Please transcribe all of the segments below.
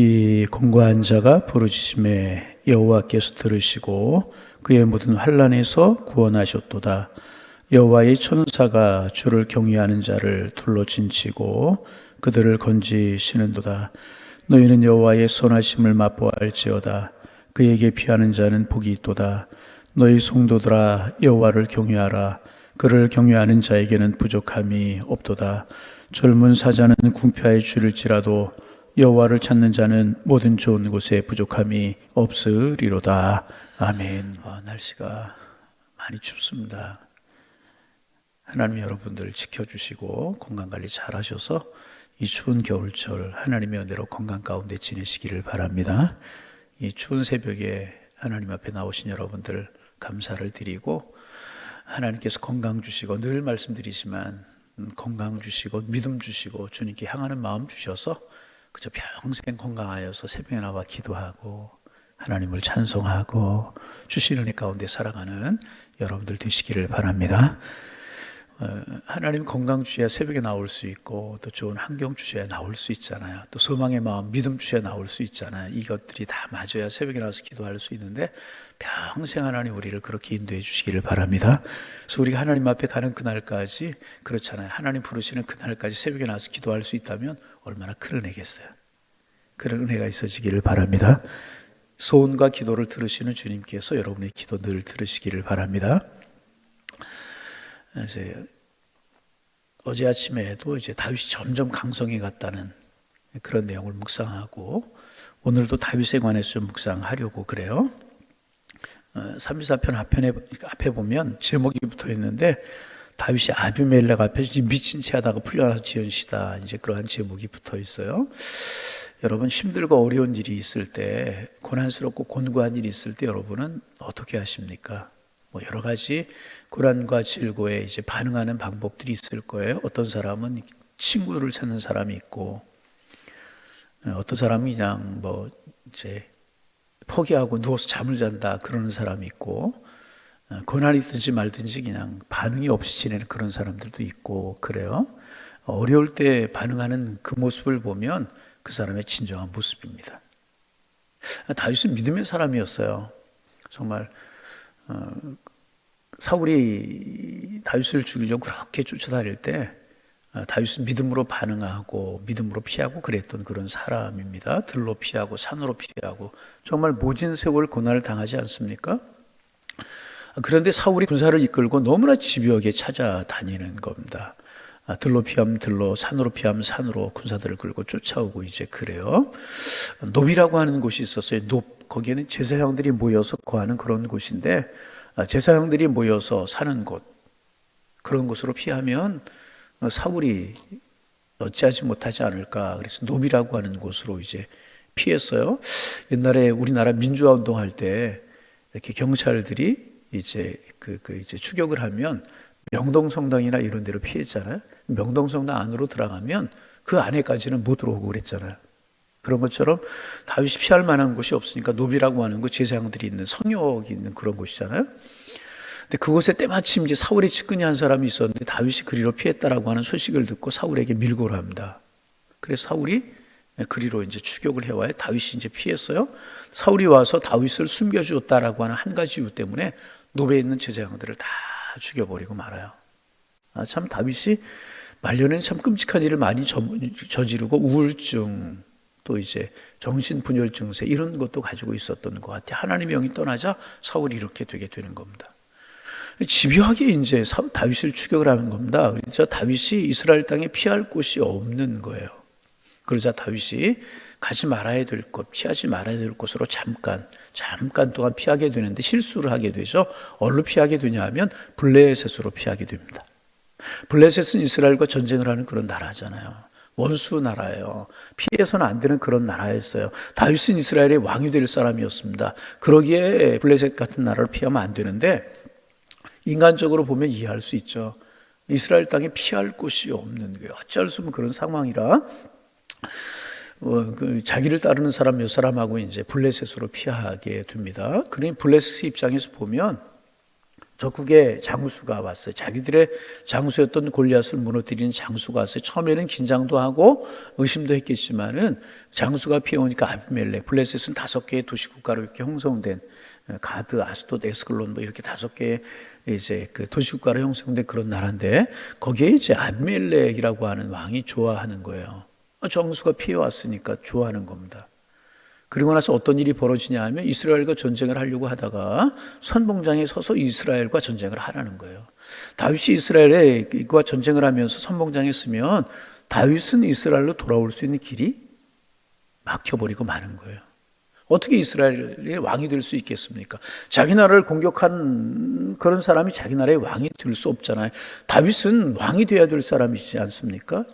이 공고한 자가 부르짖음에 여호와께서 들으시고 그의 모든 환난에서 구원하셨도다. 여호와의 천사가 주를 경외하는 자를 둘러 진치고 그들을 건지시는도다. 너희는 여호와의 선하심을 맛보알지어다. 그에게 피하는 자는 복이 있도다. 너희 성도들아 여호와를 경외하라. 그를 경외하는 자에게는 부족함이 없도다. 젊은 사자는 궁핍에 줄일지라도 여호와를 찾는 자는 모든 좋은 곳에 부족함이 없으리로다. 아멘. 날씨가 많이 춥습니다. 하나님 여러분들 지켜주시고 건강관리 잘 하셔서 이 추운 겨울철 하나님의 은혜로 건강 가운데 지내시기를 바랍니다. 이 추운 새벽에 하나님 앞에 나오신 여러분들 감사를 드리고, 하나님께서 건강 주시고, 늘 말씀드리지만 건강 주시고 믿음 주시고 주님께 향하는 마음 주셔서 그저 평생 건강하여서 새벽에 나와 기도하고 하나님을 찬송하고 주시는 은혜 가운데 살아가는 여러분들 되시기를 바랍니다. 하나님 건강 주셔야 새벽에 나올 수 있고, 또 좋은 환경 주셔야 나올 수 있잖아요. 또 소망의 마음, 믿음 주셔야 나올 수 있잖아요. 이것들이 다 맞아야 새벽에 나와서 기도할 수 있는데 평생 하나님 우리를 그렇게 인도해 주시기를 바랍니다. 그래서 우리가 하나님 앞에 가는 그날까지, 그렇잖아요. 하나님 부르시는 그날까지 새벽에 나와서 기도할 수 있다면 얼마나 큰 은혜겠어요. 그런 은혜가 있어지기를 바랍니다. 소원과 기도를 들으시는 주님께서 여러분의 기도 늘 들으시기를 바랍니다. 어제 아침에도 이제 다윗이 점점 강성해 갔다는 그런 내용을 묵상하고, 오늘도 다윗에 관해서 좀 묵상하려고 그래요. 34편 앞에 보면 제목이 붙어 있는데, 다윗이 아비멜렉 앞에 미친 채 하다가 풀려나서 지은 시다, 이제 그러한 제목이 붙어 있어요. 여러분, 힘들고 어려운 일이 있을 때, 고난스럽고 곤고한 일이 있을 때 여러분은 어떻게 하십니까? 여러 가지 고난과 질고에 이제 반응하는 방법들이 있을 거예요. 어떤 사람은 친구를 찾는 사람이 있고, 어떤 사람이 그냥 이제 포기하고 누워서 잠을 잔다 그러는 사람이 있고, 고난이 있든지 말든지 그냥 반응이 없이 지내는 그런 사람들도 있고 그래요. 어려울 때 반응하는 그 모습을 보면 그 사람의 진정한 모습입니다. 다윗은 믿음의 사람이었어요. 정말 사울이 다윗을 죽이려고 그렇게 쫓아다닐 때 다윗은 믿음으로 반응하고 믿음으로 피하고 그랬던 그런 사람입니다. 들로 피하고 산으로 피하고 정말 모진 세월 고난을 당하지 않습니까? 그런데 사울이 군사를 이끌고 너무나 집요하게 찾아다니는 겁니다. 들로 피하면 들로, 산으로 피하면 산으로 군사들을 끌고 쫓아오고 이제 그래요. 놉이라고 하는 곳이 있었어요. 놉, 거기에는 제사장들이 모여서 거하는 그런 곳인데, 제사장들이 모여서 사는 곳, 그런 곳으로 피하면 사울이 어찌하지 못하지 않을까. 그래서 놉이라고 하는 곳으로 이제 피했어요. 옛날에 우리나라 민주화 운동할 때 이렇게 경찰들이 이제 이제 추격을 하면 명동성당이나 이런 데로 피했잖아요. 명동성당 안으로 들어가면 그 안에까지는 못 들어오고 그랬잖아요. 그런 것처럼 다윗이 피할 만한 곳이 없으니까 놉이라고 하는 곳, 제사장들이 있는 성역이 있는 그런 곳이잖아요. 근데 그곳에 때마침 이제 사울의 측근이 한 사람이 있었는데 다윗이 그리로 피했다라고 하는 소식을 듣고 사울에게 밀고를 합니다. 그래서 사울이 그리로 이제 추격을 해와야 다윗이 이제 피했어요. 사울이 와서 다윗을 숨겨주었다라고 하는 한 가지 이유 때문에 놉에 있는 제사장들을 다 죽여버리고 말아요. 참 다윗이 말년에는 참 끔찍한 일을 많이 저지르고 우울증, 또 이제 정신분열 증세 이런 것도 가지고 있었던 것 같아요. 하나님의 영이 떠나자 사울이 이렇게 되게 되는 겁니다. 집요하게 이제 다윗을 추격을 하는 겁니다. 그래서 다윗이 이스라엘 땅에 피할 곳이 없는 거예요. 그러자 다윗이 가지 말아야 될 곳, 피하지 말아야 될 곳으로 잠깐 동안 피하게 되는데 실수를 하게 되죠. 어디로 피하게 되냐 하면 블레셋으로 피하게 됩니다. 블레셋은 이스라엘과 전쟁을 하는 그런 나라잖아요. 원수 나라예요. 피해서는 안 되는 그런 나라였어요. 다윗은 이스라엘의 왕이 될 사람이었습니다. 그러기에 블레셋 같은 나라를 피하면 안 되는데, 인간적으로 보면 이해할 수 있죠. 이스라엘 땅에 피할 곳이 없는 거예요. 어쩔 수 없는 그런 상황이라 자기를 따르는 사람 몇 사람하고 이제 블레셋으로 피하게 됩니다. 그러니 블레셋의 입장에서 보면 적국의 장수가 왔어요. 자기들의 장수였던 골리앗을 무너뜨리는 장수가 왔어요. 처음에는 긴장도 하고 의심도 했겠지만은 장수가 피해오니까 아비멜렉, 블레셋은 5개의 도시국가로 이렇게 형성된 가드, 아스돗, 에스클론 뭐 이렇게 5개의 이제 그 도시국가로 형성된 그런 나라인데 거기에 이제 아비멜렉이라고 하는 왕이 좋아하는 거예요. 장수가 피해왔으니까 좋아하는 겁니다. 그리고 나서 어떤 일이 벌어지냐 하면 이스라엘과 전쟁을 하려고 하다가 선봉장에 서서 이스라엘과 전쟁을 하라는 거예요. 다윗이 이스라엘과 전쟁을 하면서 선봉장에 서면 다윗은 이스라엘로 돌아올 수 있는 길이 막혀버리고 마는 거예요. 어떻게 이스라엘의 왕이 될 수 있겠습니까? 자기 나라를 공격한 그런 사람이 자기 나라의 왕이 될 수 없잖아요. 다윗은 왕이 돼야 될 사람이지 않습니까?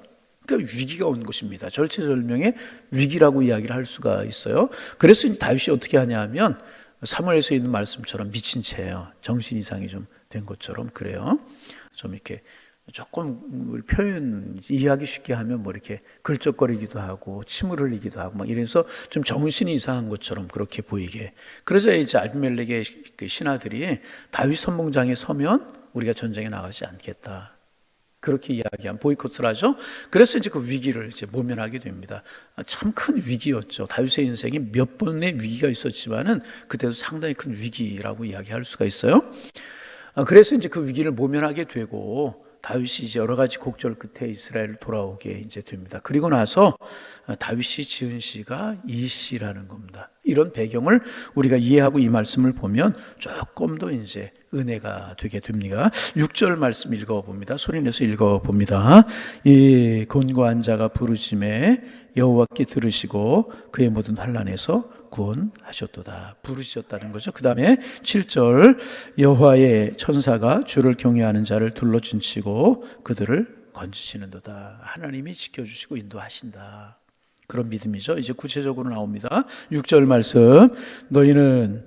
그러니까 위기가 온 것입니다. 절체절명의 위기라고 이야기를 할 수가 있어요. 그래서 다윗이 어떻게 하냐 하면 사무엘에서 있는 말씀처럼 미친 채예요. 정신 이상이 좀 된 것처럼 그래요. 좀 이렇게 조금 표현 이해하기 쉽게 하면 뭐 이렇게 글적거리기도 하고 침을 흘리기도 하고 막 이래서 좀 정신이 이상한 것처럼 그렇게 보이게. 그래서 이제 아비멜렉의 그 신하들이 다윗 선봉장에 서면 우리가 전쟁에 나가지 않겠다. 그렇게 이야기한 보이콧을 하죠. 그래서 이제 그 위기를 이제 모면하게 됩니다. 참 큰 위기였죠. 다윗의 인생에 몇 번의 위기가 있었지만은 그때도 상당히 큰 위기라고 이야기할 수가 있어요. 그래서 이제 그 위기를 모면하게 되고 다윗이 이제 여러 가지 곡절 끝에 이스라엘을 돌아오게 이제 됩니다. 그리고 나서 다윗이 지은 시가 이 시라는 겁니다. 이런 배경을 우리가 이해하고 이 말씀을 보면 조금 더 이제 은혜가 되게 됩니다. 6절 말씀 읽어봅니다. 소리내서 읽어봅니다. 이 곤고한 자가 부르심에 여호와께 들으시고 그의 모든 환난에서 구원하셨도다. 부르셨다는 거죠. 그 다음에 7절 여호와의 천사가 주를 경외하는 자를 둘러진치고 그들을 건지시는도다. 하나님이 지켜주시고 인도하신다. 그런 믿음이죠. 이제 구체적으로 나옵니다. 6절 말씀 너희는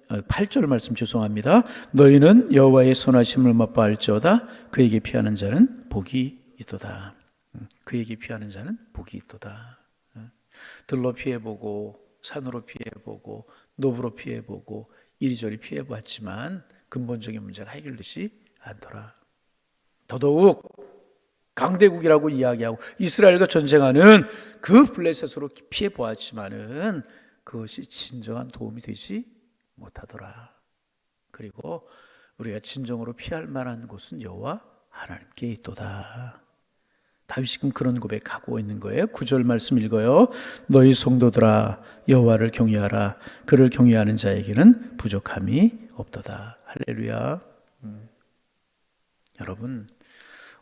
8절 말씀 죄송합니다. 너희는 여호와의 선하심을 맛보알지어다. 그에게 피하는 자는 복이 있도다. 그에게 피하는 자는 복이 있도다. 들로 피해보고 산으로 피해보고 노브로 피해보고 이리저리 피해보았지만 근본적인 문제가 해결되지 않더라. 더더욱 강대국이라고 이야기하고 이스라엘과 전쟁하는 그 블레셋으로 피해보았지만은 그것이 진정한 도움이 되지 못하더라. 그리고 우리가 진정으로 피할 만한 곳은 여호와 하나님께 있도다. 다윗이 지금 그런 고백하고 있는 거예요. 9절 말씀 읽어요. 너희 성도들아 여호와를 경외하라. 그를 경외하는 자에게는 부족함이 없도다. 할렐루야. 여러분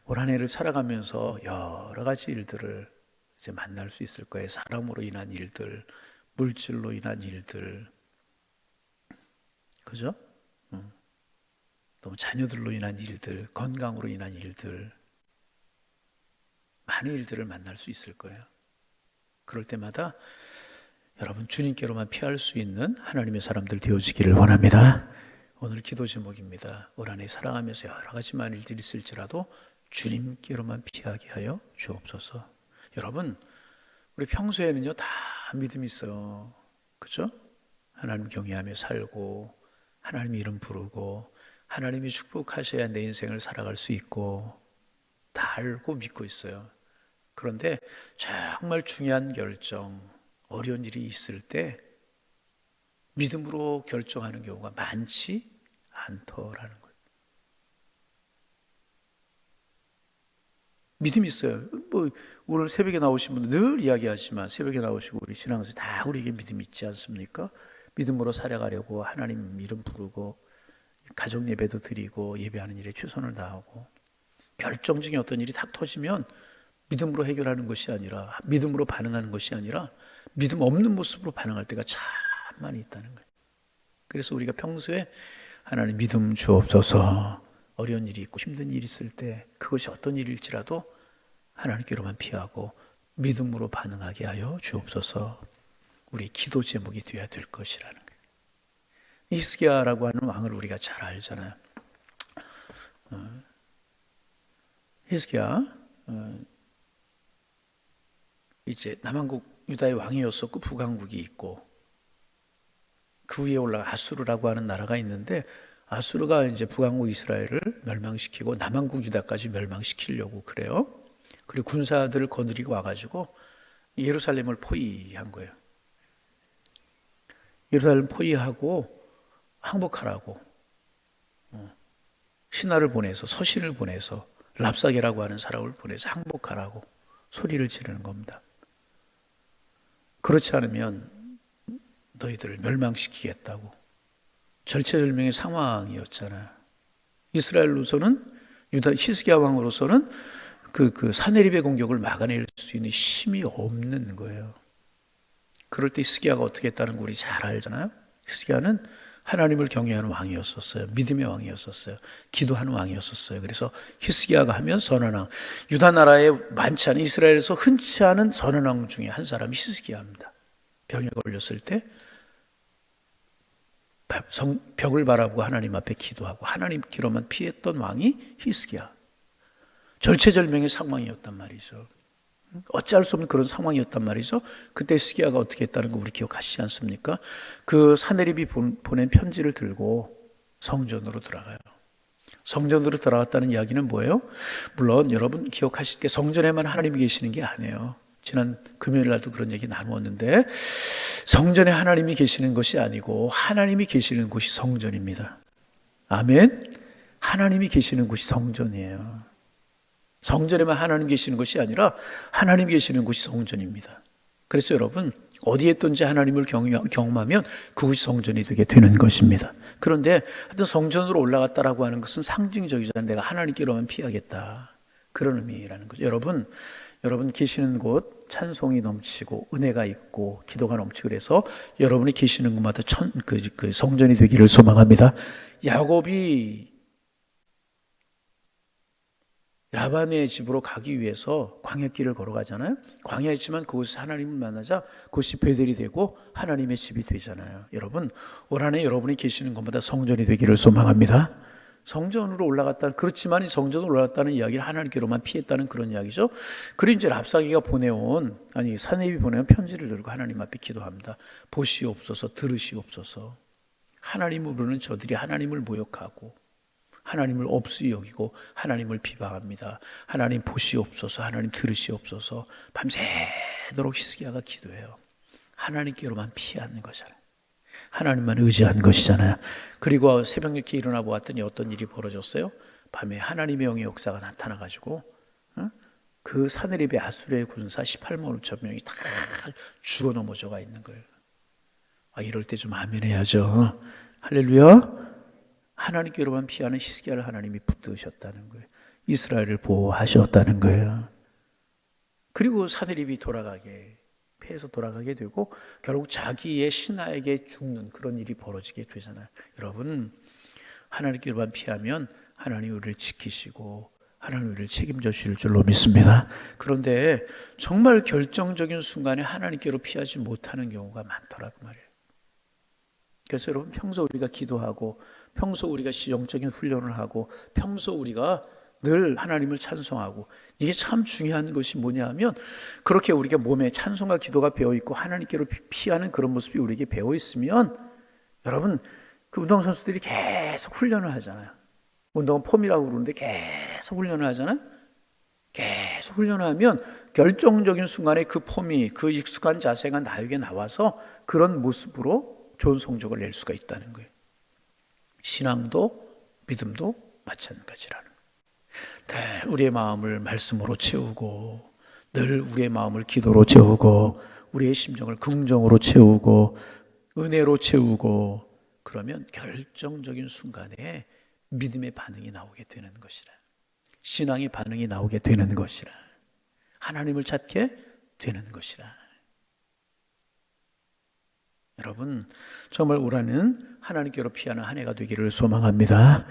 올 한 해를 살아가면서 여러 가지 일들을 이제 만날 수 있을 거예요. 사람으로 인한 일들, 물질로 인한 일들, 그죠? 또 자녀들로 인한 일들, 건강으로 인한 일들, 많은 일들을 만날 수 있을 거예요. 그럴 때마다 여러분 주님께로만 피할 수 있는 하나님의 사람들 되어지기를 원합니다. 오늘 기도 제목입니다. 올 한 해 살아가면서 여러 가지 많은 일들이 있을지라도 주님께로만 피하게 하여 주옵소서. 여러분 우리 평소에는요 다 믿음이 있어요. 그렇죠? 하나님 경외하며 살고 하나님 이름 부르고 하나님이 축복하셔야 내 인생을 살아갈 수 있고 다 알고 믿고 있어요. 그런데 정말 중요한 결정, 어려운 일이 있을 때 믿음으로 결정하는 경우가 많지 않더라는 거예요. 믿음이 있어요. 뭐 오늘 새벽에 나오신 분들 늘 이야기하지만 새벽에 나오시고 우리 신앙에서 다 우리에게 믿음이 있지 않습니까? 믿음으로 살아가려고 하나님 이름 부르고 가족 예배도 드리고 예배하는 일에 최선을 다하고 결정적인 어떤 일이 탁 터지면 믿음으로 해결하는 것이 아니라 믿음으로 반응하는 것이 아니라 믿음 없는 모습으로 반응할 때가 참 많이 있다는 거예요. 그래서 우리가 평소에 하나님 믿음 주옵소서. 어려운 일이 있고 힘든 일이 있을 때 그것이 어떤 일일지라도 하나님께로만 피하고 믿음으로 반응하게 하여 주옵소서. 우리의 기도 제목이 되어야 될 것이라는 거예요. 히스기야라고 하는 왕을 우리가 잘 알잖아요. 히스기야 이제 남한국 유다의 왕이었었고 북왕국이 있고 그 위에 올라가 아수르라고 하는 나라가 있는데 아수르가 이제 북왕국 이스라엘을 멸망시키고 남왕국 유다까지 멸망시키려고 그래요. 그리고 군사들을 거느리고 와가지고 예루살렘을 포위한 거예요. 예루살렘 포위하고 항복하라고 신하를 보내서, 서신을 보내서, 랍사게라고 하는 사람을 보내서 항복하라고 소리를 지르는 겁니다. 그렇지 않으면 너희들을 멸망시키겠다고. 절체절명의 상황이었잖아요. 이스라엘로서는, 유다 히스기야 왕으로서는 그 사네립의 공격을 막아낼 수 있는 힘이 없는 거예요. 그럴 때 히스기야가 어떻게 했다는 거 우리 잘 알잖아요. 히스기야는 하나님을 경외하는 왕이었었어요. 믿음의 왕이었었어요. 기도하는 왕이었었어요. 그래서 히스기야가 하면 선한 왕. 유다 나라에 많지 않은, 이스라엘에서 흔치 않은 선한 왕 중에 한 사람이 히스기야입니다. 병에 걸렸을 때 벽을 바라보고 하나님 앞에 기도하고 하나님께로만 피했던 왕이 히스기야. 절체절명의 상황이었단 말이죠. 어찌할 수 없는 그런 상황이었단 말이죠. 그때 히스기야가 어떻게 했다는 거 우리 기억하시지 않습니까? 그 사네립이 보낸 편지를 들고 성전으로 들어가요. 성전으로 들어갔다는 이야기는 뭐예요? 물론 여러분 기억하실 게 성전에만 하나님이 계시는 게 아니에요. 지난 금요일 날도 그런 얘기 나누었는데 성전에 하나님이 계시는 것이 아니고 하나님이 계시는 곳이 성전입니다. 아멘. 하나님이 계시는 곳이 성전이에요. 성전에만 하나님 계시는 것이 아니라 하나님 계시는 곳이 성전입니다. 그래서 여러분 어디에 있든지 하나님을 경험하면 그곳이 성전이 되게 되는 것입니다. 그런데 하여튼 성전으로 올라갔다라고 하는 것은 상징적이잖아요. 내가 하나님께로만 피하겠다. 그런 의미라는 거죠. 여러분 계시는 곳 찬송이 넘치고 은혜가 있고 기도가 넘치고 그래서 여러분이 계시는 곳마다 그 성전이 되기를 소망합니다. 야곱이 라반의 집으로 가기 위해서 광야길을 걸어가잖아요. 광야에 있지만 그곳에서 하나님을 만나자 그곳이 베델이 되고 하나님의 집이 되잖아요. 여러분 올 한해 여러분이 계시는 곳마다 성전이 되기를 소망합니다. 성전으로 올라갔다, 그렇지만 이 성전으로 올라갔다는 이야기를 하나님께로만 피했다는 그런 이야기죠. 그리고 이제 랍사기가 사네립이 보내온 편지를 들고 하나님 앞에 기도합니다. 보시옵소서, 들으시옵소서. 하나님을 부르는 저들이 하나님을 모욕하고 하나님을 없이 여기고 하나님을 비방합니다. 하나님 보시옵소서, 하나님 들으시옵소서. 밤새도록 히스기야가 기도해요. 하나님께로만 피하는 거잖아요. 하나님만 의지한 것이잖아요. 그리고 새벽녘에 일어나 보았더니 어떤 일이 벌어졌어요? 밤에 하나님의 영의 역사가 나타나가지고 그 사네립의 아수르의 군사 18만 5천 명이 다 죽어 넘어져가 있는 거예요. 이럴 때 좀 아멘 해야죠. 할렐루야. 하나님께로만 피하는 히스기야를 하나님이 붙드셨다는 거예요. 이스라엘을 보호하셨다는 거예요. 그리고 사네립이 패해서 돌아가게 되고 결국 자기의 신하에게 죽는 그런 일이 벌어지게 되잖아요. 여러분 하나님께로만 피하면 하나님 우리를 지키시고 하나님 우리를 책임져 주실 줄로 믿습니다. 그런데 정말 결정적인 순간에 하나님께로 피하지 못하는 경우가 많더라고 말이에요. 그래서 여러분 평소 우리가 기도하고 평소 우리가 영적인 훈련을 하고 평소 우리가 늘 하나님을 찬송하고 이게 참 중요한 것이 뭐냐 하면 그렇게 우리가 몸에 찬송과 기도가 배어있고 하나님께로 피하는 그런 모습이 우리에게 배어있으면 여러분 그 운동선수들이 계속 훈련을 하잖아요. 운동은 폼이라고 그러는데 계속 훈련을 하잖아요. 계속 훈련을 하면 결정적인 순간에 그 폼이 그 익숙한 자세가 나에게 나와서 그런 모습으로 좋은 성적을 낼 수가 있다는 거예요. 신앙도 믿음도 마찬가지라는 거예요. 늘 우리의 마음을 말씀으로 채우고 늘 우리의 마음을 기도로 채우고 우리의 심정을 긍정으로 채우고 은혜로 채우고 그러면 결정적인 순간에 믿음의 반응이 나오게 되는 것이라. 신앙의 반응이 나오게 되는 것이라. 하나님을 찾게 되는 것이라. 여러분 정말 올해는 하나님께로 피하는 한 해가 되기를 소망합니다.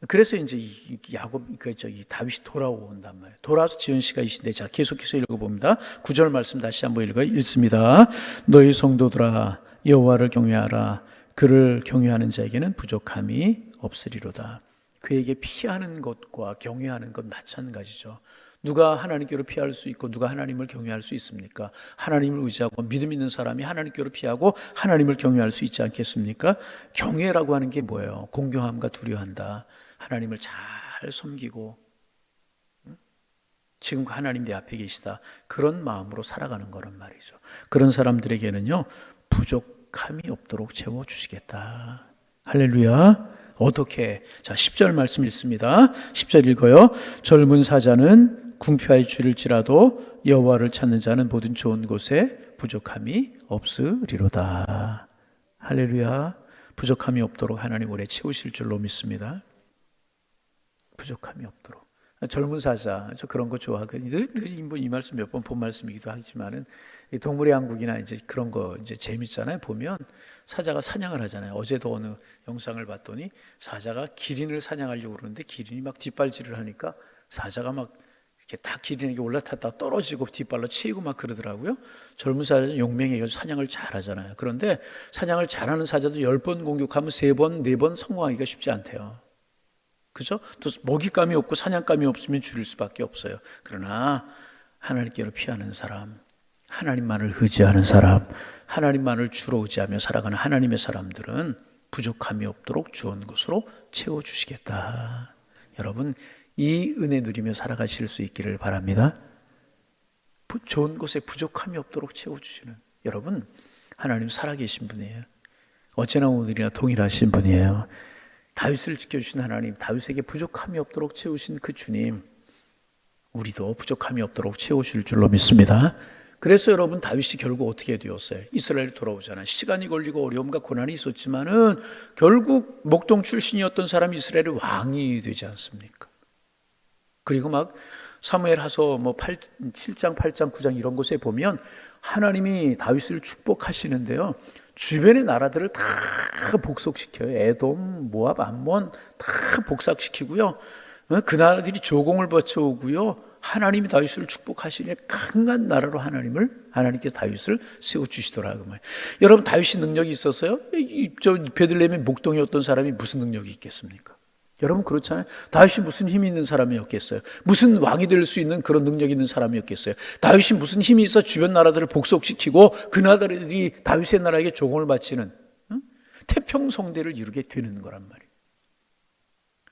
그래서 이제 이 다윗이 돌아온단 말이에요. 돌아와서 지은 씨가 이신데 자 계속해서 읽어봅니다. 9절 말씀 다시 한번 읽습니다. 너희 성도들아 여호와를 경외하라. 그를 경외하는 자에게는 부족함이 없으리로다. 그에게 피하는 것과 경외하는 것 마찬가지죠. 누가 하나님께로 피할 수 있고 누가 하나님을 경외할 수 있습니까? 하나님을 의지하고 믿음 있는 사람이 하나님께로 피하고 하나님을 경외할 수 있지 않겠습니까? 경외라고 하는 게 뭐예요? 공경함과 두려워한다. 하나님을 잘 섬기고 지금 하나님 내 앞에 계시다. 그런 마음으로 살아가는 거란 말이죠. 그런 사람들에게는요, 부족함이 없도록 채워주시겠다. 할렐루야. 어떻게? 자, 10절 말씀 읽습니다. 10절 읽어요. 젊은 사자는 궁핍하여 줄일지라도 여호와를 찾는 자는 모든 좋은 곳에 부족함이 없으리로다. 할렐루야. 부족함이 없도록 하나님 오래 채우실 줄로 믿습니다. 부족함이 없도록. 젊은 사자, 저 그런 거 좋아하거든요. 늘 이 말씀 몇 번 본 말씀이기도 하지만은 동물의 왕국이나 이제 그런 거 이제 재밌잖아요. 보면 사자가 사냥을 하잖아요. 어제도 어느 영상을 봤더니 사자가 기린을 사냥하려고 그러는데 기린이 막 뒷발질을 하니까 사자가 막 이렇게 다 기린에게 올라탔다 떨어지고 뒷발로 치이고 막 그러더라고요. 젊은 사자는 용맹해서 사냥을 잘하잖아요. 그런데 사냥을 잘하는 사자도 10번 공격하면 3번, 4번 성공하기가 쉽지 않대요. 그죠? 또 먹잇감이 없고 사냥감이 없으면 줄일 수밖에 없어요. 그러나 하나님께로 피하는 사람, 하나님만을 의지하는 사람, 하나님만을 주로 의지하며 살아가는 하나님의 사람들은 부족함이 없도록 좋은 것으로 채워주시겠다. 여러분, 이 은혜 누리며 살아가실 수 있기를 바랍니다. 좋은 곳에 부족함이 없도록 채워주시는 여러분, 하나님 살아계신 분이에요. 어제나 오늘이나 동일하신 분이에요. 다윗을 지켜주신 하나님, 다윗에게 부족함이 없도록 채우신 그 주님, 우리도 부족함이 없도록 채우실 줄로 믿습니다. 그래서 여러분, 다윗이 결국 어떻게 되었어요? 이스라엘에 돌아오잖아요. 시간이 걸리고 어려움과 고난이 있었지만은 결국 목동 출신이었던 사람이 이스라엘의 왕이 되지 않습니까? 그리고 막 사무엘하서 7장, 8장, 9장 이런 곳에 보면 하나님이 다윗을 축복하시는데요. 주변의 나라들을 다 복속시켜요. 에돔, 모압, 암몬 다 복삭시키고요. 그 나라들이 조공을 바쳐오고요. 하나님이 다윗을 축복하시니 강한 나라로 하나님께서 다윗을 세워주시더라고요. 여러분, 다윗이 능력이 있었어요? 저 베들레헴의 목동이었던 사람이 무슨 능력이 있겠습니까? 여러분, 그렇잖아요. 다윗이 무슨 힘이 있는 사람이었겠어요? 무슨 왕이 될 수 있는 그런 능력이 있는 사람이었겠어요? 다윗이 무슨 힘이 있어 주변 나라들을 복속시키고 그 나라들이 다윗의 나라에게 조공을 바치는 태평성대를 이루게 되는 거란 말이에요.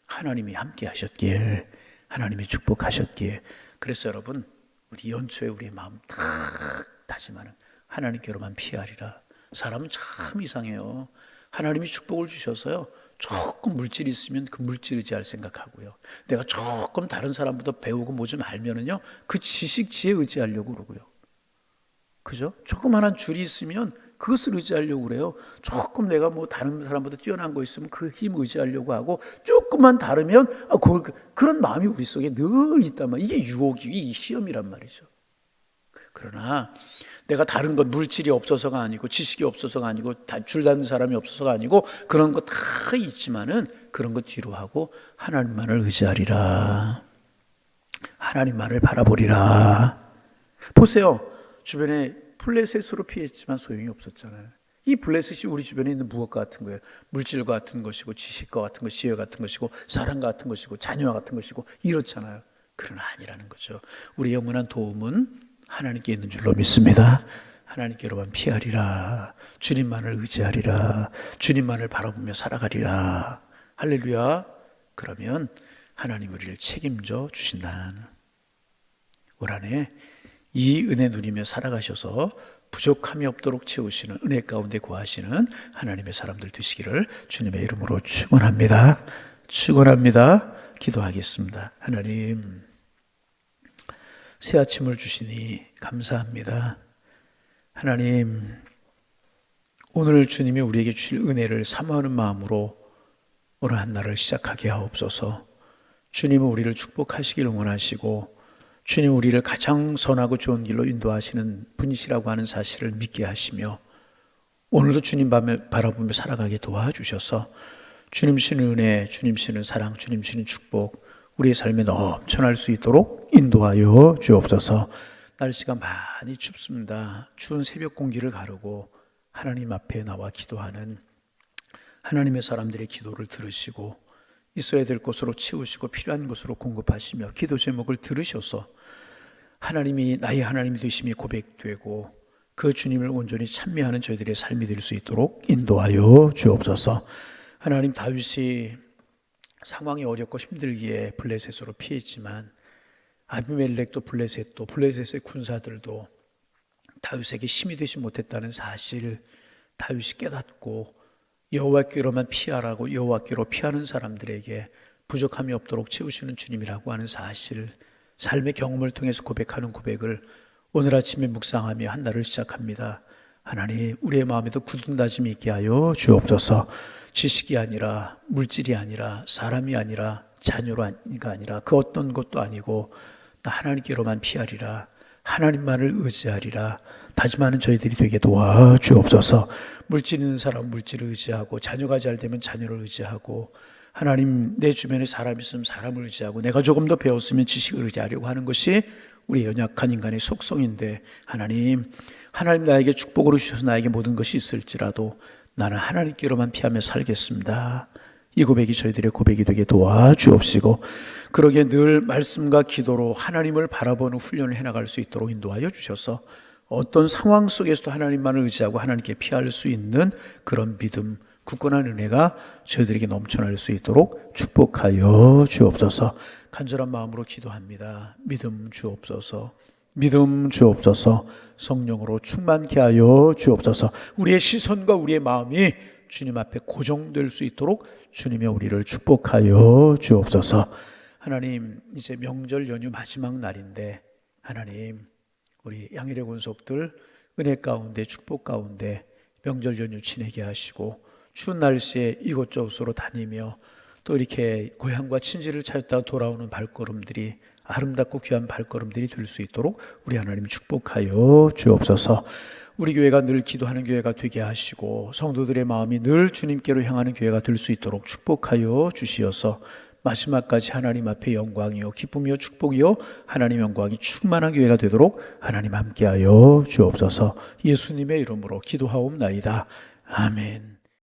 하나님이 함께 하셨길, 하나님이 축복하셨기에. 그래서 여러분, 우리 연초에 우리의 마음 탁 다짐하는 하나님께로만 피하리라. 사람은 참 이상해요. 하나님이 축복을 주셔서요, 조금 물질이 있으면 그 물질 의지할 생각하고요, 내가 조금 다른 사람보다 배우고 뭐 좀 알면은요, 그 지식 지혜 의지하려고 그러고요. 그죠? 조그만한 줄이 있으면 그것을 의지하려고 그래요. 조금 내가 뭐 다른 사람보다 뛰어난 거 있으면 그 힘 의지하려고 하고, 조금만 다르면 그런 마음이 우리 속에 늘 있단 말이에요. 이게 유혹이, 이 시험이란 말이죠. 그러나 내가 다른 것, 물질이 없어서가 아니고 지식이 없어서가 아니고 줄다는 사람이 없어서가 아니고 그런 거 다 있지만은 그런 거 뒤로 하고 하나님만을 의지하리라. 하나님만을 바라보리라. 보세요. 주변에 블레셋으로 피했지만 소용이 없었잖아요. 이 블레셋이 우리 주변에 있는 무엇과 같은 거예요? 물질과 같은 것이고 지식과 같은 것, 지혜 같은 것이고 사랑 같은 것이고 자녀와 같은 것이고 이렇잖아요. 그러나 아니라는 거죠. 우리의 영원한 도움은 하나님께 있는 줄로 믿습니다. 하나님께로만 피하리라. 주님만을 의지하리라. 주님만을 바라보며 살아가리라. 할렐루야. 그러면 하나님 우리를 책임져 주신다는, 올 한해 이 은혜 누리며 살아가셔서 부족함이 없도록 채우시는, 은혜 가운데 거하시는 하나님의 사람들 되시기를 주님의 이름으로 축원합니다. 축원합니다. 기도하겠습니다. 하나님, 새 아침을 주시니 감사합니다. 하나님, 오늘 주님이 우리에게 주실 은혜를 사모하는 마음으로 오늘 한 날을 시작하게 하옵소서. 주님은 우리를 축복하시길 원하시고 주님 우리를 가장 선하고 좋은 길로 인도하시는 분이시라고 하는 사실을 믿게 하시며, 오늘도 주님 바라보며 살아가게 도와주셔서 주님 주시는 은혜, 주님 주시는 사랑, 주님 주시는 축복 우리의 삶에 넘쳐날 수 있도록 인도하여 주옵소서. 날씨가 많이 춥습니다. 추운 새벽 공기를 가르고 하나님 앞에 나와 기도하는 하나님의 사람들의 기도를 들으시고 있어야 될 곳으로 치우시고 필요한 곳으로 공급하시며 기도 제목을 들으셔서 하나님이 나의 하나님이 되심이 고백되고 그 주님을 온전히 찬미하는 저희들의 삶이 될 수 있도록 인도하여 주옵소서. 하나님, 다윗이 상황이 어렵고 힘들기에 블레셋으로 피했지만 아비멜렉도 블레셋의 군사들도 다윗에게 힘이 되지 못했다는 사실을 다윗이 깨닫고 여호와께로만 피하라고 여호와께로 피하는 사람들에게 부족함이 없도록 채우시는 주님이라고 하는 사실을 삶의 경험을 통해서 고백하는 고백을 오늘 아침에 묵상하며 한 달을 시작합니다. 하나님, 우리의 마음에도 굳은 다짐이 있게 하여 주옵소서. 지식이 아니라 물질이 아니라 사람이 아니라 자녀가 아니라 그 어떤 것도 아니고 나 하나님께로만 피하리라, 하나님만을 의지하리라 다짐하는 저희들이 되게 도와주옵소서. 물질 있는 사람 물질을 의지하고 자녀가 잘 되면 자녀를 의지하고 하나님, 내 주변에 사람 있으면 사람을 의지하고 내가 조금 더 배웠으면 지식을 의지하려고 하는 것이 우리 연약한 인간의 속성인데 하나님 나에게 축복으로 주셔서 나에게 모든 것이 있을지라도 나는 하나님께로만 피하며 살겠습니다. 이 고백이 저희들의 고백이 되게 도와주옵시고 그러기에 늘 말씀과 기도로 하나님을 바라보는 훈련을 해나갈 수 있도록 인도하여 주셔서 어떤 상황 속에서도 하나님만을 의지하고 하나님께 피할 수 있는 그런 믿음, 굳건한 은혜가 저희들에게 넘쳐날 수 있도록 축복하여 주옵소서. 간절한 마음으로 기도합니다. 믿음 주옵소서. 믿음 주옵소서. 성령으로 충만케 하여 주옵소서. 우리의 시선과 우리의 마음이 주님 앞에 고정될 수 있도록 주님의 우리를 축복하여 주옵소서. 하나님, 이제 명절 연휴 마지막 날인데 하나님, 우리 양일의 권속들 은혜 가운데 축복 가운데 명절 연휴 지내게 하시고 추운 날씨에 이곳저곳으로 다니며 또 이렇게 고향과 친지를 찾았다가 돌아오는 발걸음들이 아름답고 귀한 발걸음들이 될 수 있도록 우리 하나님 축복하여 주옵소서. 우리 교회가 늘 기도하는 교회가 되게 하시고 성도들의 마음이 늘 주님께로 향하는 교회가 될 수 있도록 축복하여 주시어서 마지막까지 하나님 앞에 영광이요 기쁨이요 축복이요 하나님 영광이 충만한 교회가 되도록 하나님 함께하여 주옵소서. 예수님의 이름으로 기도하옵나이다. 아멘.